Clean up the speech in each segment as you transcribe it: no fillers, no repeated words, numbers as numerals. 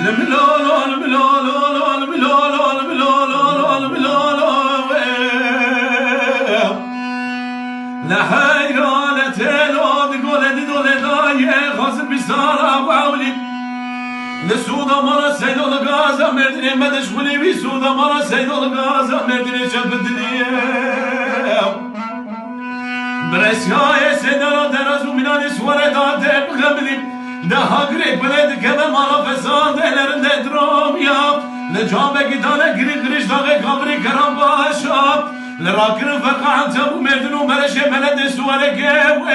الملولو الملولو الملولو الملولو الملولو لا حيرة لا تلو تقول دول دايه خاصم بسارة وعولي لسودا مرة سيد الغازة مردني مدشغولي بسودا مرة سيد الغازة مردني شب الدنيا برسياي سيدنا درازو مناني سوارة داتي بغملي ده هاقريك بلد كذا مالا فساد ellerinde drom yap لجامه gidane giri giriş dağı kabri karan başa لراكر فقعن تبو مردنو مرشي ملد سوارة كيوم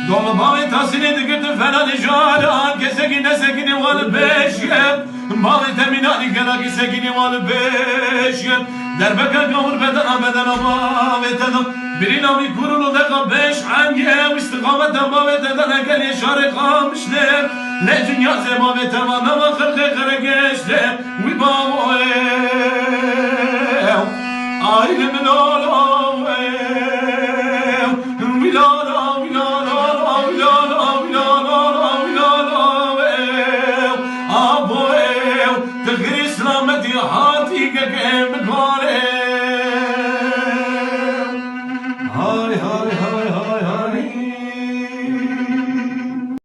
Dolmabı tasini dikti falan ijaran Kesegine segini valı beşyem Malı teminani gelaki segini valı beşyem Derbeke kavur bedena bedena maveteden Birine mi kurulu deka beş angem İstikamete maveteden engel yaşarı kalmışlar Ne dünya zemavete vana ve kırkı kırı geçler Ve babu Ailemin oğlu